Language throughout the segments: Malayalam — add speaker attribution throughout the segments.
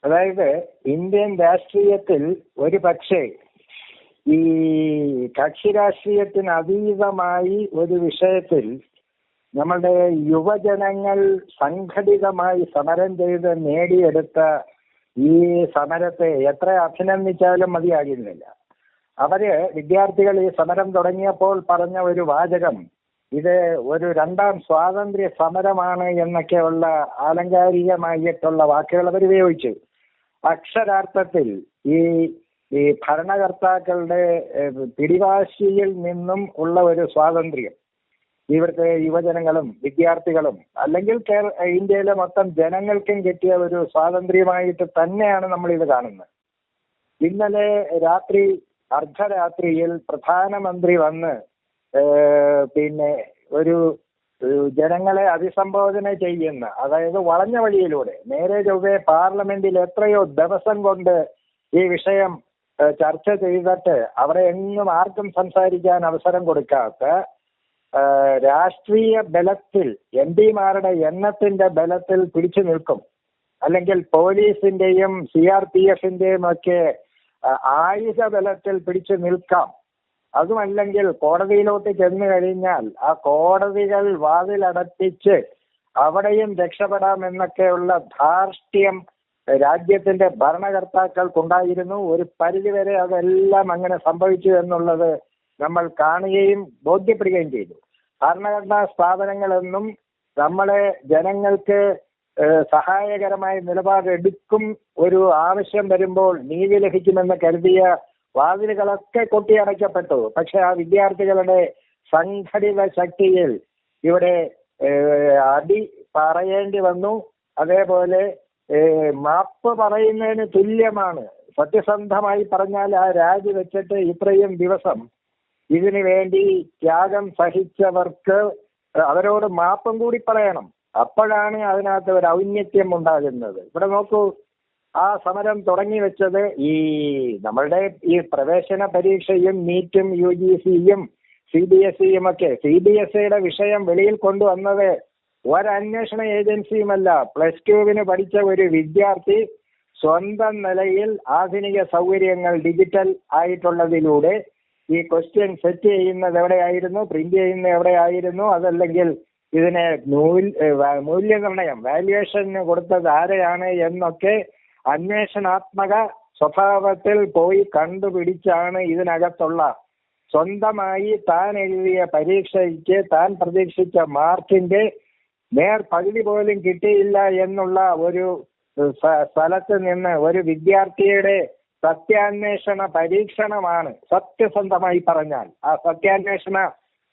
Speaker 1: അതായത് ഇന്ത്യൻ രാഷ്ട്രീയത്തിൽ ഒരു പക്ഷേ ഈ കക്ഷി രാഷ്ട്രീയത്തിന് അതീതമായി ഒരു വിഷയത്തിൽ നമ്മളുടെ യുവജനങ്ങൾ സംഘടിതമായി സമരം ചെയ്ത് നേടിയെടുത്ത ഈ സമരത്തെ എത്ര അഭിനന്ദിച്ചാലും മതിയാകുന്നില്ല. വിദ്യാർത്ഥികൾ ഈ സമരം തുടങ്ങിയപ്പോൾ പറഞ്ഞ ഒരു വാചകം, ഇത് ഒരു രണ്ടാം സ്വാതന്ത്ര്യ സമരമാണ് എന്നൊക്കെയുള്ള ആലങ്കാരികമായിട്ടുള്ള വാക്കുകൾ അവർ ഉപയോഗിച്ചു. അക്ഷരാർത്ഥത്തിൽ ഈ ഭരണകർത്താക്കളുടെ പിടിവാശിയിൽ നിന്നും ഉള്ള ഒരു സ്വാതന്ത്ര്യം ഇവിടുത്തെ യുവജനങ്ങളും വിദ്യാർത്ഥികളും അല്ലെങ്കിൽ ഇന്ത്യയിലെ മൊത്തം ജനങ്ങൾക്കും കിട്ടിയ ഒരു സ്വാതന്ത്ര്യമായിട്ട് തന്നെയാണ് നമ്മൾ ഇത് കാണുന്നത്. ഇന്നലെ അർദ്ധരാത്രിയിൽ പ്രധാനമന്ത്രി വന്ന് ഒരു ജനങ്ങളെ അഭിസംബോധന ചെയ്യുന്ന, അതായത് വളഞ്ഞ വഴിയിലൂടെ നേരെ ചൊവ്വേ പാർലമെന്റിൽ എത്രയോ ദിവസം കൊണ്ട് ഈ വിഷയം ചർച്ച ചെയ്തിട്ട് അവിടെ എങ്ങും ആർക്കും സംസാരിക്കാൻ അവസരം കൊടുക്കാത്ത, രാഷ്ട്രീയ ബലത്തിൽ എംപിമാരുടെ എണ്ണത്തിന്റെ ബലത്തിൽ പിടിച്ചു നിൽക്കും, അല്ലെങ്കിൽ പോലീസിന്റെയും CRPFന്റെയും ഒക്കെ ആയുധ ബലത്തിൽ പിടിച്ചു നിൽക്കാം. അതുമല്ലെങ്കിൽ കോടതിയിലോട്ട് ചെന്നു കഴിഞ്ഞാൽ ആ കോടതികൾ വാതിലടപ്പിച്ച് അവിടെയും രക്ഷപ്പെടാമെന്നൊക്കെയുള്ള ധാർഷ്ട്യം രാജ്യത്തിന്റെ ഭരണകർത്താക്കൾക്കുണ്ടായിരുന്നു. ഒരു പരിധിവരെ അതെല്ലാം അങ്ങനെ സംഭവിച്ചു എന്നുള്ളത് നമ്മൾ കാണുകയും ബോധ്യപ്പെടുകയും ചെയ്തു. ഭരണഘടനാ സ്ഥാപനങ്ങളെന്നും നമ്മളെ ജനങ്ങൾക്ക് സഹായകരമായ നിലപാടെടുക്കും, ഒരു ആവശ്യം വരുമ്പോൾ നീതി ലഭിക്കുമെന്ന് കരുതിയ വാതിലുകളൊക്കെ കൊട്ടിയടയ്ക്കപ്പെട്ടു. പക്ഷെ ആ വിദ്യാർത്ഥികളുടെ സംഘടിത ശക്തിയിൽ ഇവിടെ അടി പറയേണ്ടി വന്നു. അതേപോലെ മാപ്പ് പറയുന്നതിന് തുല്യമാണ്. സത്യസന്ധമായി പറഞ്ഞാൽ ആ രാജി വെച്ചിട്ട് ഇത്രയും ദിവസം ഇതിനു വേണ്ടി ത്യാഗം സഹിച്ചവർക്ക് അവരോട് മാപ്പും കൂടി പറയണം. അപ്പോഴാണ് അതിനകത്ത് ഒരു ഔന്നത്യം ഉണ്ടാകുന്നത്. ഇവിടെ നോക്കൂ, ആ സമരം തുടങ്ങി വെച്ചത് നമ്മളുടെ ഈ പ്രവേശന പരീക്ഷയും നീറ്റും UGCയും CBSEയും ഒക്കെ, CBSEയുടെ വിഷയം വെളിയിൽ കൊണ്ടുവന്നത് ഒരന്വേഷണ ഏജൻസിയുമല്ല, +2 പഠിച്ച ഒരു വിദ്യാർത്ഥി സ്വന്തം നിലയിൽ ആധുനിക സൗകര്യങ്ങൾ ഡിജിറ്റൽ ആയിട്ടുള്ളതിലൂടെ ഈ ക്വസ്റ്റ്യൻ സെറ്റ് ചെയ്യുന്നത് എവിടെയായിരുന്നു, പ്രിന്റ് ചെയ്യുന്നത് എവിടെയായിരുന്നു, അതല്ലെങ്കിൽ ഇതിനെ മൂല്യനിർണയം വാല്യുവേഷന് കൊടുത്തത് ആരെയാണ് എന്നൊക്കെ അന്വേഷണാത്മക സ്വഭാവത്തിൽ പോയി കണ്ടുപിടിച്ചാണ് ഇതിനകത്തുള്ള സ്വന്തമായി താൻ എഴുതിയ പരീക്ഷയ്ക്ക് താൻ പ്രതീക്ഷിച്ച മാർക്കിന്റെ പകുതി പോലും കിട്ടിയില്ല എന്നുള്ള ഒരു സ്ഥലത്ത് നിന്ന് ഒരു വിദ്യാർത്ഥിയുടെ സത്യാന്വേഷണ പരീക്ഷണമാണ്, സത്യസന്ധമായി പറഞ്ഞാൽ ആ സത്യാന്വേഷണ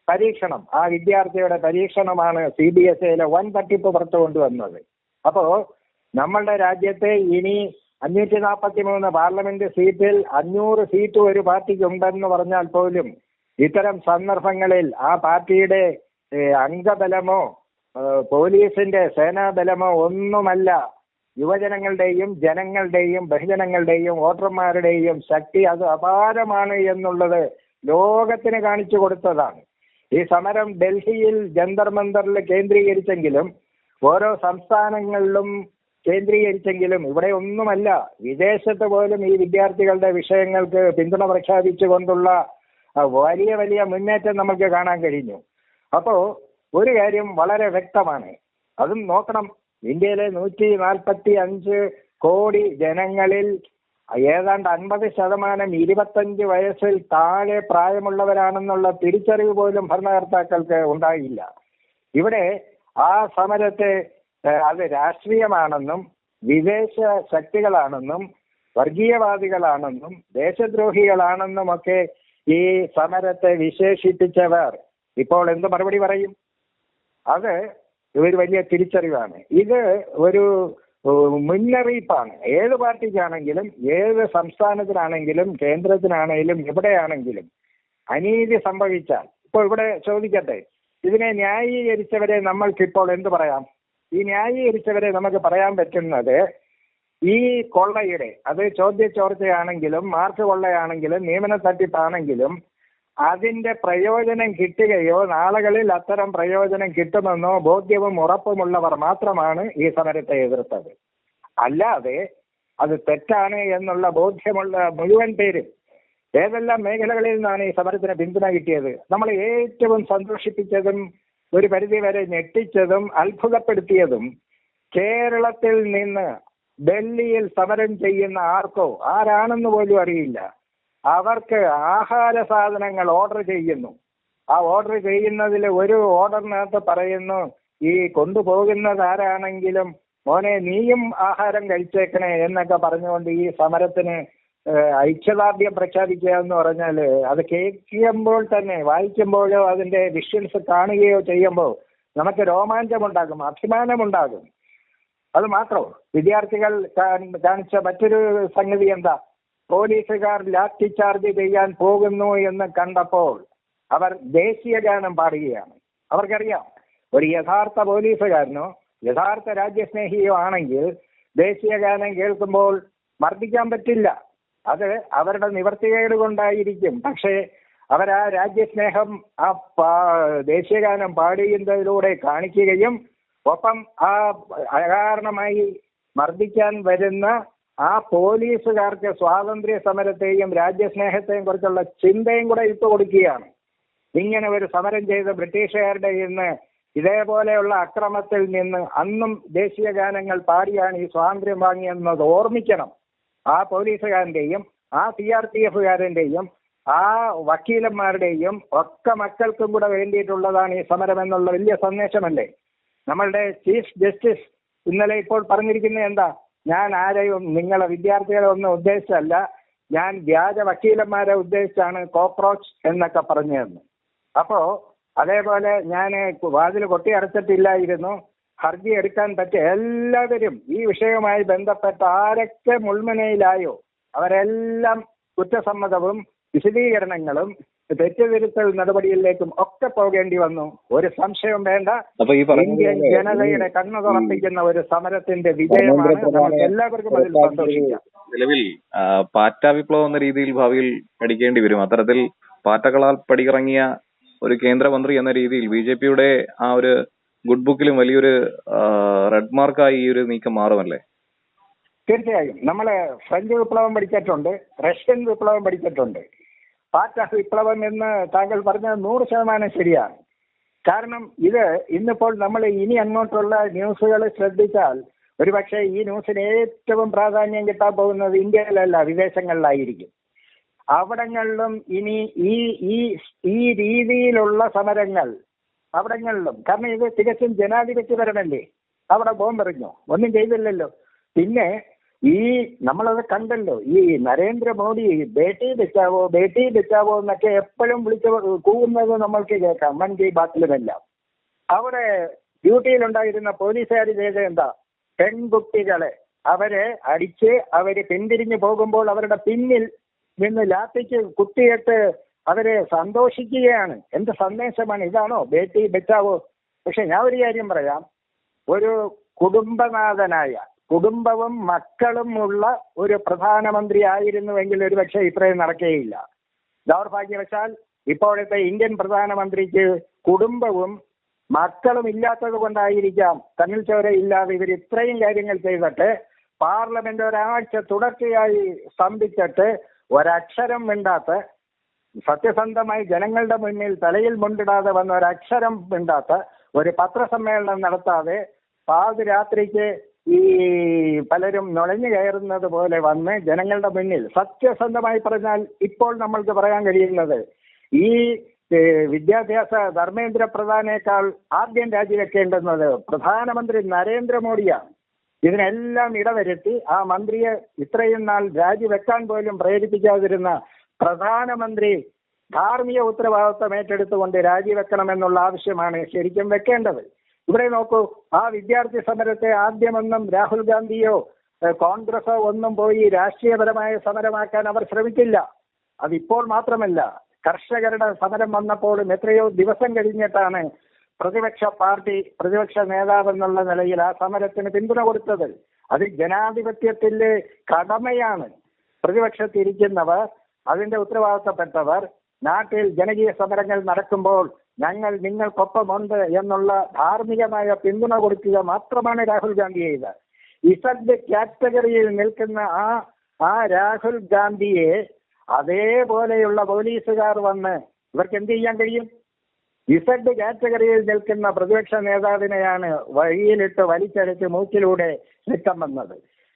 Speaker 1: പരീക്ഷണം, ആ വിദ്യാർത്ഥിയുടെ പരീക്ഷണമാണ് CBSEയിലെ വൻ തട്ടിപ്പ് പുറത്തു കൊണ്ടുവന്നത്. അപ്പോ നമ്മളുടെ രാജ്യത്തെ ഇനി 543 പാർലമെന്റ് സീറ്റിൽ 500 സീറ്റ് ഒരു പാർട്ടിക്ക് ഉണ്ടെന്ന് പറഞ്ഞാൽ പോലും ഇത്തരം സന്ദർഭങ്ങളിൽ ആ പാർട്ടിയുടെ അംഗബലമോ പോലീസിന്റെ സേനാബലമോ ഒന്നുമല്ല, യുവജനങ്ങളുടെയും ജനങ്ങളുടെയും ബഹുജനങ്ങളുടെയും വോട്ടർമാരുടെയും ശക്തി അത് അപാരമാണ് എന്നുള്ളത് ലോകത്തിന് കാണിച്ചു കൊടുത്തതാണ്. ഈ സമരം ഡൽഹിയിൽ ജന്തർ മന്ദറിൽ കേന്ദ്രീകരിച്ചെങ്കിലും ഓരോ സംസ്ഥാനങ്ങളിലും കേന്ദ്രീകരിച്ചെങ്കിലും ഇവിടെ ഒന്നുമല്ല, വിദേശത്ത് പോലും ഈ വിദ്യാർത്ഥികളുടെ വിഷയങ്ങൾക്ക് പിന്തുണ പ്രഖ്യാപിച്ചുകൊണ്ടുള്ള വലിയ വലിയ മുന്നേറ്റം നമുക്ക് കാണാൻ കഴിഞ്ഞു. അപ്പോ ഒരു കാര്യം വളരെ വ്യക്തമാണ്, അതും നോക്കണം, ഇന്ത്യയിലെ 145 കോടി ജനങ്ങളിൽ ഏതാണ്ട് 50% 25 വയസ്സിൽ താഴെ പ്രായമുള്ളവരാണെന്നുള്ള തിരിച്ചറിവ് പോലും ഭരണകർത്താക്കൾക്ക് ഉണ്ടായില്ല. ഇവിടെ ആ സമരത്തെ അത് രാഷ്ട്രീയമാണെന്നും വിദേശ ശക്തികളാണെന്നും വർഗീയവാദികളാണെന്നും ദേശദ്രോഹികളാണെന്നും ഒക്കെ ഈ സമരത്തെ വിശേഷിപ്പിച്ചവർ ഇപ്പോൾ എന്ത് മറുപടി പറയും? അത് ഒരു വലിയ തിരിച്ചറിവാണ്. ഇത് ഒരു മുന്നറിയിപ്പാണ്. ഏത് പാർട്ടിക്കാണെങ്കിലും ഏത് സംസ്ഥാനത്തിനാണെങ്കിലും കേന്ദ്രത്തിനാണെങ്കിലും എവിടെയാണെങ്കിലും അനീതി സംഭവിച്ചാൽ, ഇപ്പോൾ ഇവിടെ ചോദിക്കട്ടെ, ഇതിനെ ന്യായീകരിച്ചവരെ നമ്മൾക്കിപ്പോൾ എന്ത് പറയാം? ഈ ന്യായീകരിച്ചവരെ നമുക്ക് പറയാൻ പറ്റുന്നത് ഈ കൊള്ളയുടെ, അത് ചോദ്യചോർച്ചയാണെങ്കിലും മാർക്ക് കൊള്ളയാണെങ്കിലും നിയമന തട്ടിപ്പാണെങ്കിലും അതിന്റെ പ്രയോജനം കിട്ടുകയോ നാളുകളിൽ അത്തരം പ്രയോജനം കിട്ടുമെന്നോ ബോധ്യവും ഉറപ്പുമുള്ളവർ മാത്രമാണ് ഈ സമരത്തെ എതിർത്തത്. അല്ലാതെ അത് തെറ്റാണ് എന്നുള്ള ബോധ്യമുള്ള മുഴുവൻ പേരും ഏതെല്ലാം മേഖലകളിൽ നിന്നാണ് ഈ സമരത്തിന് പിന്തുണ കിട്ടിയത്. നമ്മളെ ഏറ്റവും സന്തോഷിപ്പിച്ചതും ഒരു പരിധിവരെ ഞെട്ടിച്ചതും അത്ഭുതപ്പെടുത്തിയതും കേരളത്തിൽ നിന്ന് ഡൽഹിയിൽ സമരം ചെയ്യുന്ന ആരാണെന്ന് പോലും അറിയില്ല, അവർക്ക് ആഹാര സാധനങ്ങൾ ഓർഡർ ചെയ്യുന്നു. ആ ഓർഡർ ചെയ്യുന്നതിൽ ഒരു ഓർഡറിനകത്ത് പറയുന്നു, ഈ കൊണ്ടുപോകുന്നത് ആരാണെങ്കിലും മോനെ നീയും ആഹാരം കഴിച്ചേക്കണേ എന്നൊക്കെ പറഞ്ഞുകൊണ്ട് ഈ സമരത്തിന് ഐക്യദാർഢ്യം പ്രഖ്യാപിക്കുക എന്ന് പറഞ്ഞാൽ അത് കേൾക്കുമ്പോൾ തന്നെ, വായിക്കുമ്പോഴോ അതിന്റെ വിഷ്വൽസ് കാണുകയോ ചെയ്യുമ്പോൾ നമുക്ക് രോമാഞ്ചമുണ്ടാകും, അഭിമാനമുണ്ടാകും. അത് മാത്രമോ, വിദ്യാർത്ഥികൾ കാണിച്ച മറ്റൊരു സംഗതി എന്താ, പോലീസുകാർ ലാത്തി ചാർജ് ചെയ്യാൻ പോകുന്നു എന്ന് കണ്ടപ്പോൾ അവർ ദേശീയ ഗാനം പാടുകയാണ്. അവർക്കറിയാം, ഒരു യഥാർത്ഥ പോലീസുകാരനോ യഥാർത്ഥ രാജ്യസ്നേഹിയോ ആണെങ്കിൽ ദേശീയ ഗാനം കേൾക്കുമ്പോൾ മർദ്ദിക്കാൻ പറ്റില്ല. അത് അവരുടെ നിവർത്തികേട് കൊണ്ടായിരിക്കും. പക്ഷേ അവർ ആ രാജ്യസ്നേഹം ആ ദേശീയഗാനം പാടുന്നതിലൂടെ കാണിക്കുകയും ഒപ്പം ആ അകാരണമായി മർദ്ദിക്കാൻ വരുന്ന ആ പോലീസുകാർക്ക് സ്വാതന്ത്ര്യ സമരത്തെയും രാജ്യസ്നേഹത്തെയും കുറിച്ചുള്ള ചിന്തയും കൂടെ ഇട്ട് കൊടുക്കുകയാണ്. ഇങ്ങനെ ഒരു സമരം ചെയ്ത ബ്രിട്ടീഷുകാരുടെ ഇന്ന് ഇതേപോലെയുള്ള അക്രമത്തിൽ നിന്ന് അന്നും ദേശീയ ഗാനങ്ങൾ പാടിയാണ് ഈ സ്വാതന്ത്ര്യം വാങ്ങിയെന്നത് ഓർമ്മിക്കണം. ആ പോലീസുകാരന്റെയും ആ CRPF ആ വക്കീലന്മാരുടെയും ഒക്കെ മക്കൾക്കും കൂടെ വേണ്ടിയിട്ടുള്ളതാണ് ഈ സമരം എന്നുള്ള വലിയ സന്ദേശമല്ലേ. നമ്മളുടെ ചീഫ് ജസ്റ്റിസ് ഇന്നലെ ഇപ്പോൾ പറഞ്ഞിരിക്കുന്നത് എന്താ, ഞാൻ ആരെയും നിങ്ങളെ വിദ്യാർത്ഥികളെ ഒന്നും ഉദ്ദേശിച്ചല്ല, ഞാൻ വ്യാജ വക്കീലന്മാരെ ഉദ്ദേശിച്ചാണ് കോക്രോച്ച് എന്നൊക്കെ പറഞ്ഞതെന്ന്. അപ്പോ അതേപോലെ ഞാൻ വാതിൽ കൊട്ടി അടച്ചിട്ടില്ലായിരുന്നു, ഹർജി എടുക്കാൻ പറ്റിയ എല്ലാവരും ഈ വിഷയവുമായി ബന്ധപ്പെട്ട ആരൊക്കെ മുൾമുനയിലായോ അവരെല്ലാം കുറ്റസമ്മതവും വിശദീകരണങ്ങളും തെറ്റുതിരുത്തൽ നടപടികളിലേക്കും ഒക്കെ പോകേണ്ടി വന്നു. ഒരു സംശയം വേണ്ട, ഇന്ത്യൻ ജനതയുടെ കണ്ണു തുറപ്പിക്കുന്ന ഒരു സമരത്തിന്റെ വിജയമാണ്. നമുക്ക് എല്ലാവർക്കും അതിൽ സന്തോഷിക്കാം.
Speaker 2: നിലവിൽ പാറ്റ വിപ്ലവം എന്ന രീതിയിൽ ഭാവിയിൽ പഠിക്കേണ്ടി വരും. അത്തരത്തിൽ പാറ്റകളാൽ പടിയിറങ്ങിയ ഒരു കേന്ദ്രമന്ത്രി എന്ന രീതിയിൽ BJPയുടെ ആ ഒരു ഗുഡ് ബുക്കിലും വലിയൊരു റെഡ് മാർക്കായി ഈ ഒരു നീക്കം മാറുമല്ലേ?
Speaker 1: തീർച്ചയായും. നമ്മള് ഫ്രഞ്ച് വിപ്ലവം പഠിച്ചിട്ടുണ്ട്, റഷ്യൻ വിപ്ലവം പഠിച്ചിട്ടുണ്ട്. പാറ്റ വിപ്ലവം എന്ന് താങ്കൾ പറഞ്ഞത് 100% ശരിയാണ്. കാരണം ഇത് ഇന്നിപ്പോൾ നമ്മൾ ഇനി അങ്ങോട്ടുള്ള ന്യൂസുകൾ ശ്രദ്ധിച്ചാൽ ഒരുപക്ഷെ ഈ ന്യൂസിന് ഏറ്റവും പ്രാധാന്യം കിട്ടാൻ പോകുന്നത് ഇന്ത്യയിലല്ല, വിദേശങ്ങളിലായിരിക്കും. അവിടങ്ങളിലും ഇനി ഈ രീതിയിലുള്ള സമരങ്ങൾ അവിടങ്ങളിലും, കാരണം ഇത് തികച്ചും ജനാധിപത്യപരമല്ലേ. അവിടെ ബോംബെറിഞ്ഞോ, ഒന്നും ചെയ്തില്ലല്ലോ. പിന്നെ നമ്മളത് കണ്ടല്ലോ, ഈ നരേന്ദ്രമോദി ബേട്ടി ബച്ചാവോ എന്നൊക്കെ എപ്പോഴും വിളിച്ച് കൂവുന്നത് നമ്മൾക്ക് കേൾക്കാം, മൻ കി ബാത്തിലുമെല്ലാം. അവിടെ ഡ്യൂട്ടിയിലുണ്ടായിരുന്ന പോലീസുകാർ ചെയ്ത എന്താ, പെൺകുട്ടികളെ അവരെ അടിച്ച് അവര് പിന്തിരിഞ്ഞു പോകുമ്പോൾ അവരുടെ പിന്നിൽ നിന്ന് ലാത്തിക്ക് കുത്തിയിട്ട് അവരെ സന്തോഷിക്കുകയാണ്. എന്ത് സന്ദേശമാണ്? ഇതാണോ ബേട്ടി ബച്ചാവോ? പക്ഷെ ഞാൻ ഒരു കാര്യം പറയാം, ഒരു കുടുംബനാഥനായ, കുടുംബവും മക്കളും ഉള്ള ഒരു പ്രധാനമന്ത്രി ആയിരുന്നുവെങ്കിൽ ഒരുപക്ഷെ ഇത്രയും നടക്കുകയില്ല. ദൗർഭാഗ്യവശാൽ ഇപ്പോഴത്തെ ഇന്ത്യൻ പ്രധാനമന്ത്രിക്ക് കുടുംബവും മക്കളും ഇല്ലാത്തത് കൊണ്ടായിരിക്കാം കണ്ണിൽ ചോരയില്ലാതെ ഇവർ ഇത്രയും കാര്യങ്ങൾ ചെയ്തിട്ട് പാർലമെന്റ് ഒരാഴ്ച തുടർച്ചയായി സ്തംഭിച്ചിട്ട് ഒരക്ഷരം മിണ്ടാത്ത, സത്യസന്ധമായി ജനങ്ങളുടെ മുന്നിൽ തലയിൽ മുണ്ടിടാതെ വന്ന ഒരക്ഷരം മിണ്ടാത്ത, ഒരു പത്രസമ്മേളനം നടത്താതെ പാതിരാത്രിക്ക് ഈ പലരും നുഴഞ്ഞു കയറുന്നത് പോലെ വന്ന് ജനങ്ങളുടെ മുന്നിൽ സത്യസന്ധമായി പറഞ്ഞാൽ ഇപ്പോൾ നമ്മൾക്ക് പറയാൻ കഴിയുന്നത്, ഈ വിദ്യാഭ്യാസ ധർമ്മേന്ദ്ര പ്രധാനേക്കാൾ ആദ്യം രാജിവെക്കേണ്ടുന്നത് പ്രധാനമന്ത്രി നരേന്ദ്രമോദിയാണ്. ഇതിനെല്ലാം ഇടവരുത്തി ആ മന്ത്രിയെ ഇത്രയും നാൾ രാജിവെക്കാൻ പോലും പ്രേരിപ്പിക്കാതിരുന്ന പ്രധാനമന്ത്രി ധാർമ്മിക ഉത്തരവാദിത്വം ഏറ്റെടുത്തുകൊണ്ട് രാജിവെക്കണമെന്നുള്ള ആവശ്യമാണ് ശരിക്കും വെക്കേണ്ടത്. ഇവിടെ നോക്കൂ, ആ വിദ്യാർത്ഥി സമരത്തെ ആദ്യമൊന്നും രാഹുൽ ഗാന്ധിയോ കോൺഗ്രസോ ഒന്നും പോയി രാഷ്ട്രീയപരമായ സമരമാക്കാൻ അവർ ശ്രമിക്കില്ല. അതിപ്പോൾ മാത്രമല്ല, കർഷകരുടെ സമരം വന്നപ്പോഴും എത്രയോ ദിവസം കഴിഞ്ഞിട്ടാണ് പ്രതിപക്ഷ നേതാവ് എന്നുള്ള നിലയിൽ ആ സമരത്തിന് പിന്തുണ കൊടുത്തത്. അത് ജനാധിപത്യത്തിലെ കടമയാണ്. പ്രതിപക്ഷത്തിരിക്കുന്നവർ, അതിന്റെ ഉത്തരവാദിത്തപ്പെട്ടവർ നാട്ടിൽ ജനകീയ സമരങ്ങൾ നടക്കുമ്പോൾ ഞങ്ങൾ നിങ്ങൾക്കൊപ്പമുണ്ട് എന്നുള്ള ധാർമ്മികമായ പിന്തുണ കൊടുക്കുക മാത്രമാണ് രാഹുൽ ഗാന്ധി ചെയ്തത്. ഇസഡ് കാറ്റഗറിയിൽ നിൽക്കുന്ന ആ രാഹുൽ ഗാന്ധിയെ അതേപോലെയുള്ള പോലീസുകാർ വന്ന് ഇവർക്ക് എന്ത് ചെയ്യാൻ കഴിയും? ഇസഡ് കാറ്റഗറിയിൽ നിൽക്കുന്ന പ്രതിപക്ഷ നേതാവിനെയാണ് വഴിയിലിട്ട് വലിച്ചടിച്ച് മൂക്കിലൂടെ രക്തം വന്നത്.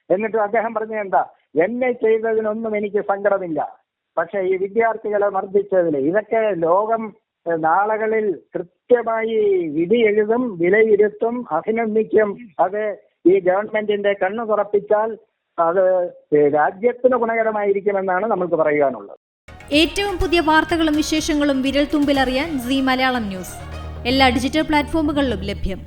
Speaker 1: എന്നിട്ട് അദ്ദേഹം പറഞ്ഞ എന്താ, എന്നെ ചെയ്തതിനൊന്നും എനിക്ക് സങ്കടമില്ല, പക്ഷെ ഈ വിദ്യാർത്ഥികളെ മർദ്ദിച്ചതിൽ ഇതൊക്കെ ലോകം നാളുകളിൽ കൃത്യമായി വിധി എഴുതും, വിലയിരുത്തും, അഭിനന്ദിക്കും. അത് ഈ ഗവൺമെന്റിന്റെ കണ്ണു തുറപ്പിച്ചാൽ അത് രാജ്യത്തിന് ഗുണകരമായിരിക്കുമെന്നാണ് നമുക്ക് പറയാനുള്ളത്.
Speaker 3: ഏറ്റവും പുതിയ വാർത്തകളും വിശേഷങ്ങളും വിരൽ തുമ്പിലറിയാൻ സീ മലയാളം ന്യൂസ് എല്ലാ ഡിജിറ്റൽ പ്ലാറ്റ്ഫോമുകളിലും ലഭ്യം.